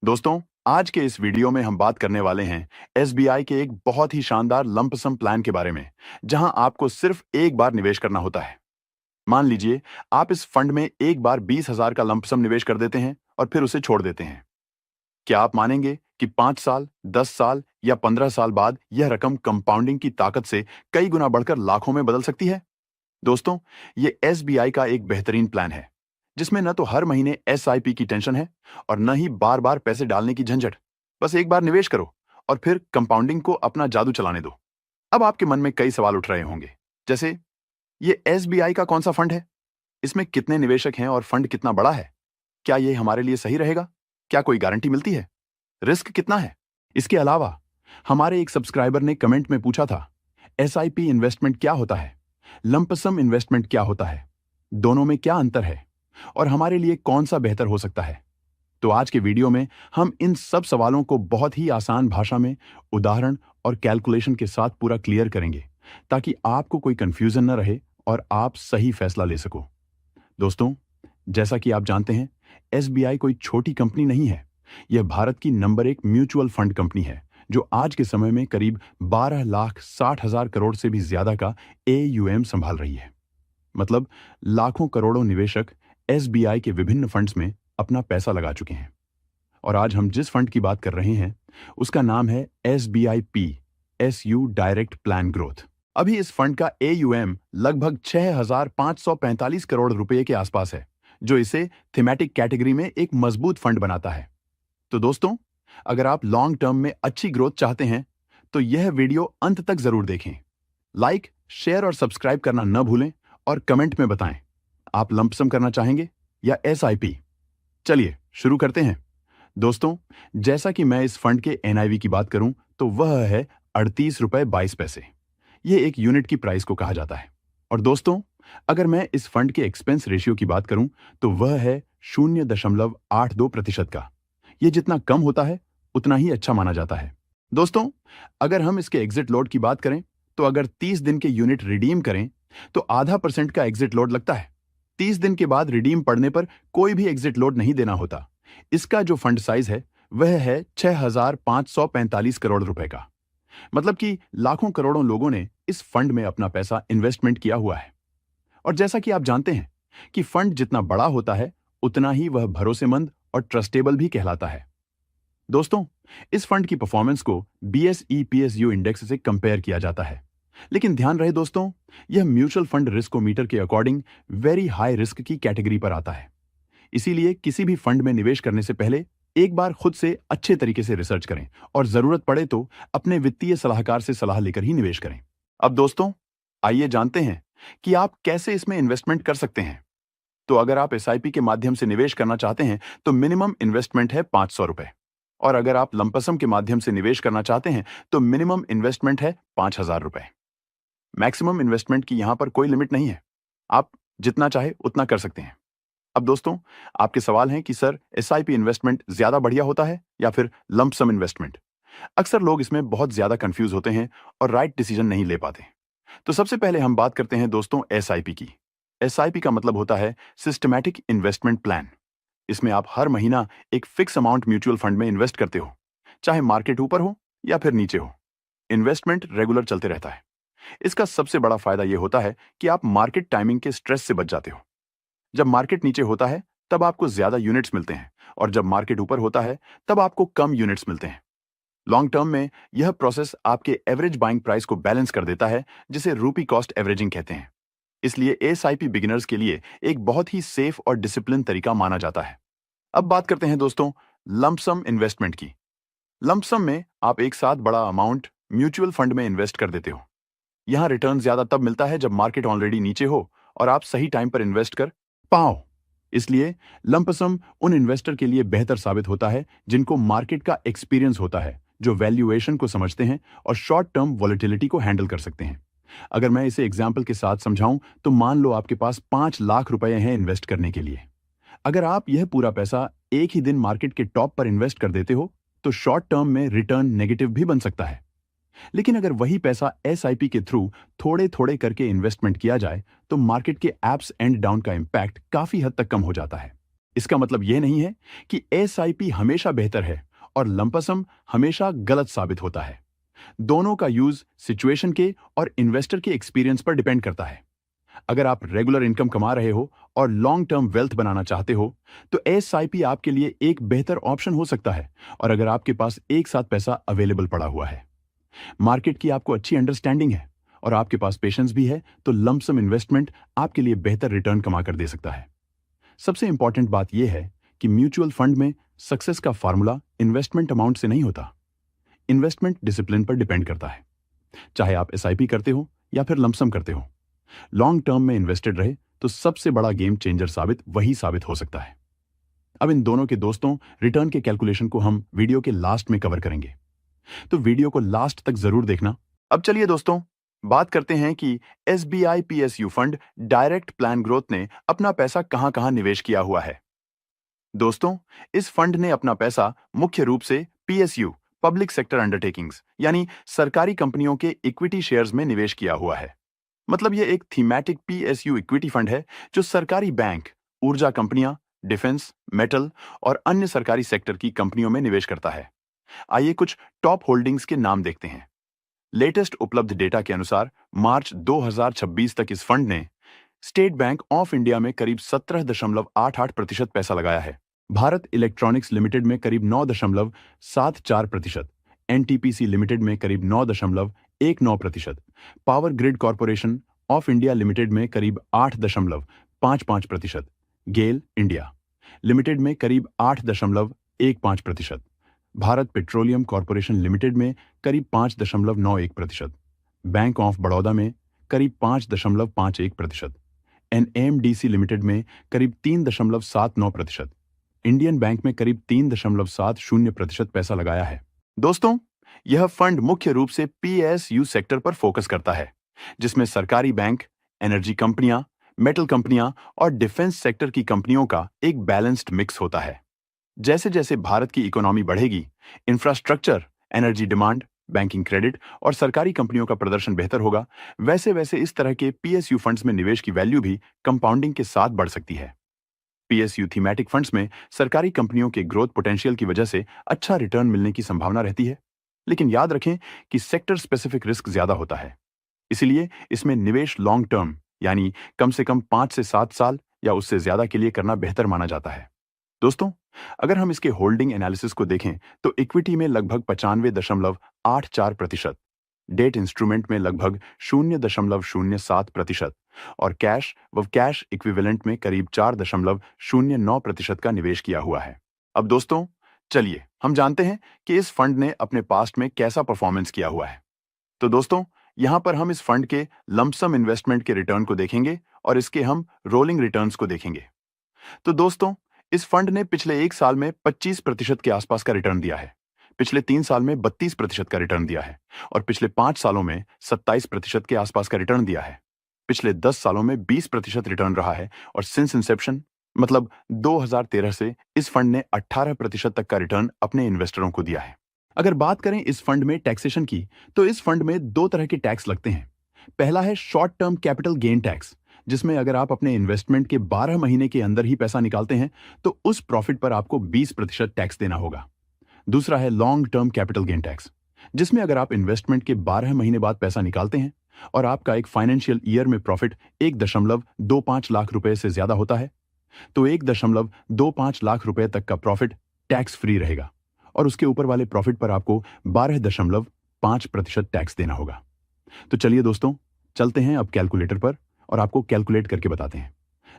दोस्तों, आज के इस वीडियो में हम बात करने वाले हैं एसबीआई के एक बहुत ही शानदार लंप सम प्लान के बारे में, जहां आपको सिर्फ एक बार निवेश करना होता है। मान लीजिए, आप इस फंड में एक बार 20,000 का लंप सम निवेश कर देते हैं और फिर उसे छोड़ देते हैं। क्या आप मानेंगे कि 5 साल, 10 साल या 15 साल बाद यह रकम कंपाउंडिंग की ताकत से कई गुना बढ़कर लाखों में बदल सकती है? दोस्तों, ये एसबीआई का एक बेहतरीन प्लान है, जिसमें न तो हर महीने एसआईपी की टेंशन है और न ही बार बार पैसे डालने की झंझट। बस एक बार निवेश करो और फिर कंपाउंडिंग को अपना जादू चलाने दो। अब आपके मन में कई सवाल उठ रहे होंगे, जैसे ये एसबीआई का कौन सा फंड है, इसमें कितने निवेशक हैं और फंड कितना बड़ा है, क्या ये हमारे लिए सही रहेगा, क्या कोई गारंटी मिलती है, रिस्क कितना है? इसके अलावा हमारे एक सब्सक्राइबर ने कमेंट में पूछा था, एसआईपी इन्वेस्टमेंट क्या होता है, लंपसम इन्वेस्टमेंट क्या होता है, दोनों में क्या अंतर है और हमारे लिए कौन सा बेहतर हो सकता है? तो आज के वीडियो में हम इन सब सवालों को बहुत ही आसान भाषा में उदाहरण और कैलकुलेशन के साथ पूरा क्लियर करेंगे, ताकि आपको कोई कंफ्यूजन न रहे और आप सही फैसला ले सको। दोस्तों, जैसा कि आप जानते हैं, एसबीआई कोई छोटी कंपनी नहीं है। यह भारत की नंबर 1 म्यूचुअल फंड कंपनी है, जो आज के समय में करीब 12,60,000 करोड़ से भी ज्यादा का एयूएम संभाल रही है। मतलब लाखों करोड़ों निवेशक एसबीआई के विभिन्न फंड्स में अपना पैसा लगा चुके हैं। और आज हम जिस फंड की बात कर रहे हैं, उसका नाम है SBI P SU direct plan growth. अभी इस फंड का एयूएम लगभग 6,545 करोड़ रुपए के आसपास है, जो इसे थीमेटिक कैटेगरी में एक मजबूत फंड बनाता है। तो दोस्तों, अगर आप लॉन्ग टर्म में अच्छी ग्रोथ चाहते हैं, तो यह वीडियो अंत तक जरूर देखें। लाइक, शेयर और सब्सक्राइब करना न भूलें और कमेंट में बताएं, आप लंपसम करना चाहेंगे या एसआईपी? चलिए शुरू करते हैं। दोस्तों, जैसा कि मैं इस फंड के एनआईवी की बात करूं, तो वह है 38 रुपए 22 पैसे। यह एक यूनिट की प्राइस को कहा जाता है। और दोस्तों, अगर मैं इस फंड के एक्सपेंस रेशियो की बात करूं, तो वह है 0.82% का। यह जितना कम होता है, उतना ही अच्छा माना जाता है। दोस्तों, अगर हम इसके एग्जिट लोड की बात करें, तो अगर 30 दिन के यूनिट रिडीम करें, तो ½ % का एग्जिट लोड लगता है। 30 दिन के बाद रिडीम पड़ने पर कोई भी एग्जिट लोड नहीं देना होता। इसका जो फंड साइज है, वह है 6,545 करोड़ रुपए का। मतलब कि लाखों करोड़ों लोगों ने इस फंड में अपना पैसा इन्वेस्टमेंट किया हुआ है। और जैसा कि आप जानते हैं कि फंड जितना बड़ा होता है, उतना ही वह भरोसेमंद और ट्रस्टेबल भी कहलाता है। दोस्तों, इस फंड की परफॉर्मेंस को बीएसई पीएसयू इंडेक्स से कंपेयर किया जाता है। लेकिन ध्यान रहे दोस्तों, यह म्यूचुअल फंड रिस्कोमीटर के अकॉर्डिंग वेरी हाई रिस्क की कैटेगरी पर आता है। इसीलिए किसी भी फंड में निवेश करने से पहले एक बार खुद से अच्छे तरीके से रिसर्च करें और जरूरत पड़े तो अपने वित्तीय सलाहकार से सलाह लेकर ही निवेश करें। अब दोस्तों, आइए जानते हैं कि आप कैसे इसमें इन्वेस्टमेंट कर सकते हैं। तो अगर आप एसआईपी के माध्यम से निवेश करना चाहते हैं, तो मिनिमम इन्वेस्टमेंट है 500 रुपए। और अगर आप लंपसम के माध्यम से निवेश करना चाहते हैं, तो मिनिमम इन्वेस्टमेंट है 5,000 रुपए। मैक्सिमम इन्वेस्टमेंट की यहां पर कोई लिमिट नहीं है, आप जितना चाहे उतना कर सकते हैं। अब दोस्तों, आपके सवाल हैं कि सर, एसआईपी इन्वेस्टमेंट ज्यादा बढ़िया होता है या फिर लंप सम इन्वेस्टमेंट? अक्सर लोग इसमें बहुत ज्यादा कंफ्यूज होते हैं और राइट डिसीजन नहीं ले पाते। तो सबसे पहले हम बात करते हैं दोस्तों एसआईपी की। एसआईपी का मतलब होता है सिस्टमैटिक इन्वेस्टमेंट प्लान। इसमें आप हर महीना एक फिक्स अमाउंट म्यूचुअल फंड में इन्वेस्ट करते हो, चाहे मार्केट ऊपर हो या फिर नीचे हो। इन्वेस्टमेंट रेगुलर चलते रहता है। इसका सबसे बड़ा फायदा यह होता है कि आप मार्केट टाइमिंग के स्ट्रेस से बच जाते हो। जब मार्केट नीचे होता है, तब आपको ज्यादा यूनिट्स मिलते हैं, और जब मार्केट ऊपर होता है, तब आपको कम यूनिट्स मिलते हैं। लॉन्ग टर्म में यह प्रोसेस आपके एवरेज बाइंग प्राइस को बैलेंस कर देता है, जिसे रूपी कॉस्ट एवरेजिंग कहते हैं। इसलिए एसआईपी बिगिनर्स के लिए एक बहुत ही सेफ और डिसिप्लिन तरीका माना जाता है। अब बात करते हैं दोस्तों लंपसम इन्वेस्टमेंट की। लंपसम में आप एक साथ बड़ा अमाउंट म्यूचुअल फंड में इन्वेस्ट कर देते हो। यहां रिटर्न ज्यादा तब मिलता है जब मार्केट ऑलरेडी नीचे हो और आप सही टाइम पर इन्वेस्ट कर पाओ। इसलिए लंपसम उन इन्वेस्टर के लिए बेहतर साबित होता है जिनको मार्केट का एक्सपीरियंस होता है, जो वैल्यूएशन को समझते हैं और शॉर्ट टर्म वॉलेटिलिटी को हैंडल कर सकते हैं। अगर मैं इसे एग्जाम्पल के साथ समझाऊं, तो मान लो आपके पास 5 लाख रुपए हैं इन्वेस्ट करने के लिए। अगर आप यह पूरा पैसा एक ही दिन मार्केट के टॉप पर इन्वेस्ट कर देते हो, तो शॉर्ट टर्म में रिटर्न नेगेटिव भी बन सकता है। लेकिन अगर वही पैसा एसआईपी के थ्रू थोड़े थोड़े करके इन्वेस्टमेंट किया जाए, तो मार्केट के एप्स एंड डाउन का इंपैक्ट काफी हद तक कम हो जाता है। इसका मतलब यह नहीं है कि एसआईपी हमेशा बेहतर है और लंपसम हमेशा गलत साबित होता है। दोनों का यूज सिचुएशन के और इन्वेस्टर के एक्सपीरियंस पर डिपेंड करता है। अगर आप रेगुलर इनकम कमा रहे हो और लॉन्ग टर्म वेल्थ बनाना चाहते हो तो एसआईपी आपके लिए एक बेहतर ऑप्शन हो सकता है। और अगर आपके पास एक साथ पैसा अवेलेबल पड़ा हुआ है, मार्केट की आपको अच्छी अंडरस्टैंडिंग है और आपके पास पेशेंस भी है, तो लंपसम इन्वेस्टमेंट आपके लिए बेहतर रिटर्न कमा कर दे सकता है। सबसे इंपॉर्टेंट बात यह है कि म्यूचुअल फंड में सक्सेस का फार्मूला इन्वेस्टमेंट अमाउंट से नहीं होता, इन्वेस्टमेंट डिसिप्लिन पर डिपेंड करता है। चाहे आप एसआईपी करते हो या फिर लंपसम करते हो, लॉन्ग टर्म में इन्वेस्टेड रहे तो सबसे बड़ा गेम चेंजर वही साबित हो सकता है। अब इन दोनों के दोस्तों रिटर्न के कैलकुलेशन को हम वीडियो के लास्ट में कवर करेंगे, तो वीडियो को लास्ट तक जरूर देखना। अब चलिए दोस्तों, बात करते हैं कि SBI PSU fund direct plan growth ने अपना पैसा कहां कहां निवेश किया हुआ है। दोस्तों, इस फंड ने अपना पैसा मुख्य रूप से पीएसयू पब्लिक सेक्टर अंडरटेकिंग्स यानी सरकारी कंपनियों के इक्विटी शेयर्स में निवेश किया हुआ है। मतलब यह एक थीमैटिक पीएसयू इक्विटी फंड है जो सरकारी बैंक, ऊर्जा कंपनियां, डिफेंस, मेटल और अन्य सरकारी सेक्टर की कंपनियों में निवेश करता है। आइए कुछ टॉप होल्डिंग्स के नाम देखते हैं। लेटेस्ट उपलब्ध डेटा के अनुसार मार्च 2026 तक इस फंड ने स्टेट बैंक ऑफ इंडिया में करीब 17.88% पैसा लगाया है, भारत इलेक्ट्रॉनिक्स लिमिटेड में करीब 9.74%, एनटीपीसी लिमिटेड में करीब 9.19%, power grid corporation of India limited में करीब 8.55%, गेल इंडिया लिमिटेड में करीब 8.15%, भारत पेट्रोलियम कॉरपोरेशन लिमिटेड में करीब 5.91%, बैंक ऑफ बड़ौदा में करीब 5.51%, एनएमडीसी लिमिटेड में करीब 3.79%, इंडियन बैंक में करीब 3.70% पैसा लगाया है। दोस्तों, यह फंड मुख्य रूप से पीएसयू सेक्टर पर फोकस करता है, जिसमें सरकारी बैंक, एनर्जी कंपनियां, मेटल कंपनियां और डिफेंस सेक्टर की कंपनियों का एक बैलेंस्ड मिक्स होता है। जैसे जैसे भारत की इकोनॉमी बढ़ेगी, infrastructure, energy demand, banking credit और सरकारी कंपनियों का प्रदर्शन बेहतर होगा, वैसे वैसे इस तरह के पीएसयू फंड्स में निवेश की वैल्यू भी कंपाउंडिंग के साथ बढ़ सकती है। पीएसयू थीमैटिक फंड्स में सरकारी कंपनियों के ग्रोथ पोटेंशियल की वजह से अच्छा रिटर्न मिलने की संभावना रहती है, लेकिन याद रखें कि सेक्टर स्पेसिफिक रिस्क ज्यादा होता है। इसलिए इसमें निवेश लॉन्ग टर्म यानी कम से कम 5 से 7 साल या उससे ज्यादा के लिए करना बेहतर माना जाता है। दोस्तों, अगर हम इसके होल्डिंग एनालिसिस को देखें तो इक्विटी में लगभग 95.84%, डेट इंस्ट्रूमेंट में लगभग 0.07% और कैश व कैश इक्विवेलेंट में करीब 4.09% का निवेश किया हुआ है। अब दोस्तों, चलिए हम जानते हैं कि इस फंड ने अपने पास्ट में कैसा परफॉर्मेंस किया हुआ है। तो दोस्तों, यहां पर हम इस फंड के लंपसम इन्वेस्टमेंट के रिटर्न को देखेंगे और इसके हम रोलिंग रिटर्न्स को देखेंगे। तो दोस्तों, इस फंड ने पिछले 1 साल में 25% के आसपास का रिटर्न दिया है, पिछले 3 साल में 32% का रिटर्न दिया है और पिछले 5 सालों में 27% के आसपास का रिटर्न दिया है। पिछले 10 सालों में 20% रिटर्न रहा है और सिंस इंसेप्शन मतलब 2013 से इस फंड ने 18% तक का रिटर्न अपने इन्वेस्टरों को दिया है। अगर बात करें इस फंड में टैक्सेशन की, तो इस फंड में 2 तरह के टैक्स लगते हैं। पहला है short term capital gain tax, जिसमें अगर आप अपने इन्वेस्टमेंट के 12 महीने के अंदर ही पैसा निकालते हैं तो उस प्रॉफिट पर आपको 20% टैक्स देना होगा। दूसरा है long term capital gain tax, जिसमें अगर आप इन्वेस्टमेंट के 12 महीने बाद पैसा निकालते हैं और आपका एक फाइनेंशियल ईयर में प्रॉफिट 1.25 लाख रुपए से ज्यादा होता है, तो 1.25 लाख रुपए तक का प्रॉफिट टैक्स फ्री रहेगा और उसके ऊपर वाले प्रॉफिट पर आपको 12.5% टैक्स देना होगा। तो चलिए दोस्तों, चलते हैं अब कैलकुलेटर पर और आपको कैलकुलेट करके बताते हैं।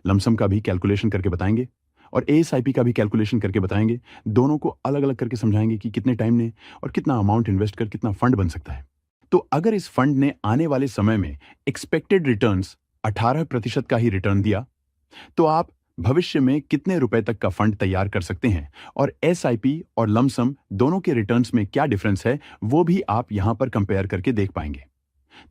लमसम का भी कैलकुलेशन करके बताएंगे और एएसआईपी का भी कैलकुलेशन करके बताएंगे। दोनों को अलग अलग करके समझाएंगे कि कितने टाइम ने और कितना अमाउंट इन्वेस्ट कर कितना फंड बन सकता है। तो अगर इस फंड ने आने वाले समय में एक्सपेक्टेड रिटर्न्स 18% का ही रिटर्न दिया, तो आप भविष्य में कितने रुपए तक का फंड तैयार कर सकते हैं और एसआईपी और लमसम दोनों के रिटर्न्स में क्या डिफरेंस है वो भी आप यहां पर कंपेयर करके देख पाएंगे।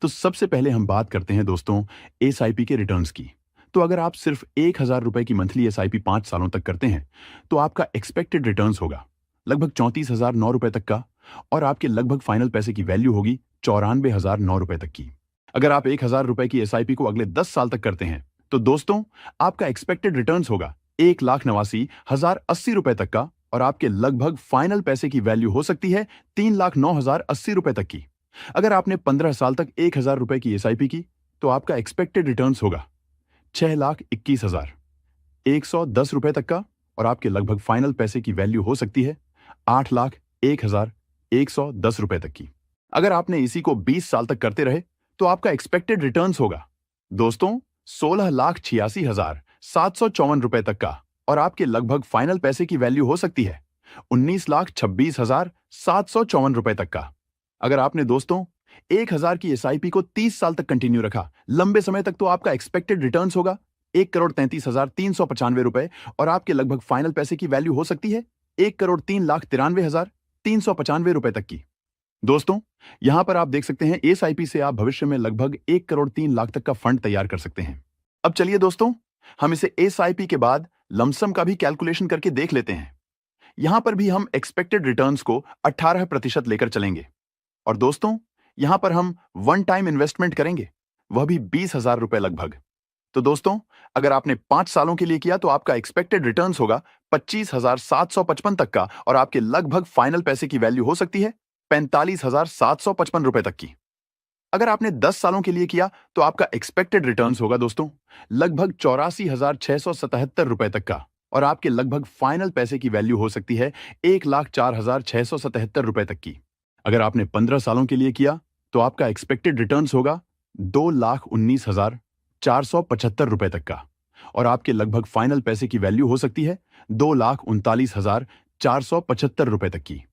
तो सबसे पहले हम बात करते हैं दोस्तों एसआईपी के रिटर्न्स की। तो अगर आप सिर्फ 1000 रुपए की मंथली एसआईपी 5 सालों तक करते हैं तो आपका एक्सपेक्टेड रिटर्न्स होगा लगभग 34,009 रुपए तक का और आपके लगभग फाइनल पैसे की वैल्यू होगी 94,009 रुपए तक की। अगर आप 1000 रुपए की एसआईपी को अगले 10 साल तक करते हैं तो दोस्तों आपका एक्सपेक्टेड रिटर्न्स होगा 1,89,080 तक का और आपके लगभग फाइनल पैसे की वैल्यू हो सकती है 3,09,080 तक की। अगर आपने 15 साल तक 1,000 रुपए की एसआईपी की तो आपका एक्सपेक्टेड रिटर्न्स होगा 6,21,110 तक का और आपके लगभग फाइनल पैसे की वैल्यू हो सकती है 8,01,110 तक की। अगर आपने इसी को 20 साल तक करते रहे तो आपका एक्सपेक्टेड रिटर्न्स होगा दोस्तों 16,86,754 तक का और आपके लगभग फाइनल पैसे की वैल्यू हो सकती है 19,26,754 तक का। अगर आपने दोस्तों 1,000 की एसआईपी को 30 साल तक कंटिन्यू रखा लंबे समय तक तो आपका एक्सपेक्टेड रिटर्न्स होगा 1,33,395 और आपके लगभग फाइनल पैसे की वैल्यू हो सकती है 1,03,93,395 तक की। दोस्तों यहां पर आप देख सकते हैं एसआईपी से आप भविष्य में लगभग 1,03,00,000 तक का फंड तैयार कर सकते हैं। अब चलिए दोस्तों हम इसे एसआईपी के बाद लमसम का भी कैलकुलेशन करके देख लेते हैं। यहां पर भी हम एक्सपेक्टेड रिटर्न्स को 18% लेकर चलेंगे और दोस्तों यहां पर हम वन टाइम इन्वेस्टमेंट करेंगे, वह भी 20,000 रुपए लगभग। तो दोस्तों अगर आपने 5 सालों के लिए किया तो आपका एक्सपेक्टेड रिटर्न्स होगा 25,755 तक का और आपके लगभग फाइनल पैसे की वैल्यू हो सकती है 45,755 रुपए तक की। अगर आपने 10 सालों के लिए किया तो आपका एक्सपेक्टेड रिटर्न्स होगा दोस्तों लगभग 84,677 रुपए तक का और आपके लगभग फाइनल पैसे की वैल्यू हो सकती है 1,04,677 रुपए तक की। अगर आपने 15 सालों के लिए किया तो आपका एक्सपेक्टेड रिटर्न्स होगा 2,19,475 रुपए तक का और आपके लगभग फाइनल पैसे की वैल्यू हो सकती है 2,39,475 रुपए तक की।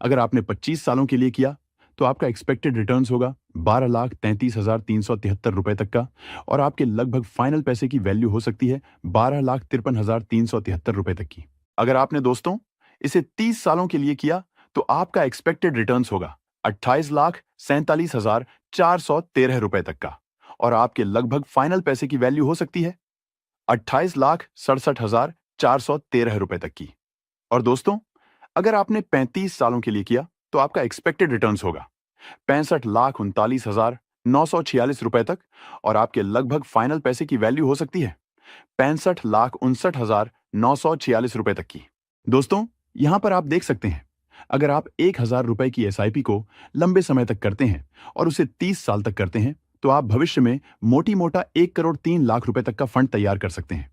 अगर आपने 25 सालों के लिए किया तो आपका एक्सपेक्टेड रिटर्न्स होगा 12,33,373 रुपए तक का और आपके लगभग फाइनल पैसे की वैल्यू हो सकती है 12,53,373 रुपए तक की। अगर आपने दोस्तों इसे 30 सालों के लिए किया तो आपका एक्सपेक्टेड रिटर्न्स होगा 28,47,413 रुपए तक का और आपके लगभग फाइनल पैसे की वैल्यू हो सकती है 28,67,413 रुपए तक की। और दोस्तों अगर आपने 35 सालों के लिए किया तो आपका एक्सपेक्टेड रिटर्न्स होगा 65,39,946 रुपए तक और आपके लगभग फाइनल पैसे की वैल्यू हो सकती है 65,59,946 रुपए तक की। दोस्तों यहां पर आप देख सकते हैं अगर आप 1,000 रुपए की एसआईपी को लंबे समय तक करते हैं और उसे 30 साल तक करते हैं तो आप भविष्य में मोटी मोटा 1,03,00,000 रुपए तक का फंड तैयार कर सकते हैं।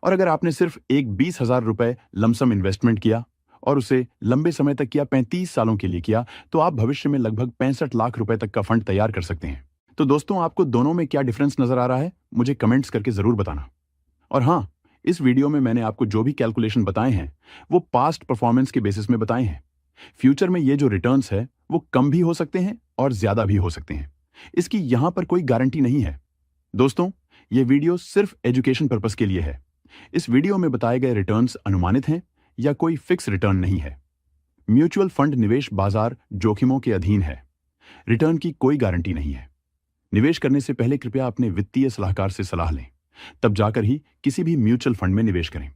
और अगर आपने सिर्फ एक 20,000 रुपए लमसम इन्वेस्टमेंट किया और उसे लंबे समय तक किया 35 सालों के लिए किया तो आप भविष्य में लगभग 65 लाख रुपए तक का फंड तैयार कर सकते हैं। तो दोस्तों आपको दोनों में क्या डिफरेंस नजर आ रहा है मुझे कमेंट्स करके जरूर बताना। और हाँ इस वीडियो में मैंने आपको जो भी कैलकुलेशन बताए हैं वो पास्ट परफॉर्मेंस के बेसिस में बताए हैं। फ्यूचर में ये जो रिटर्न्स है वो कम भी हो सकते हैं और ज्यादा भी हो सकते हैं, इसकी यहां पर कोई गारंटी नहीं है। दोस्तों ये वीडियो सिर्फ एजुकेशन पर्पस के लिए है। इस वीडियो में बताए गए रिटर्न्स अनुमानित हैं या कोई फिक्स रिटर्न नहीं है। म्यूचुअल फंड निवेश बाजार जोखिमों के अधीन है, रिटर्न की कोई गारंटी नहीं है। निवेश करने से पहले कृपया अपने वित्तीय सलाहकार से सलाह लें, तब जाकर ही किसी भी म्यूचुअल फंड में निवेश करें।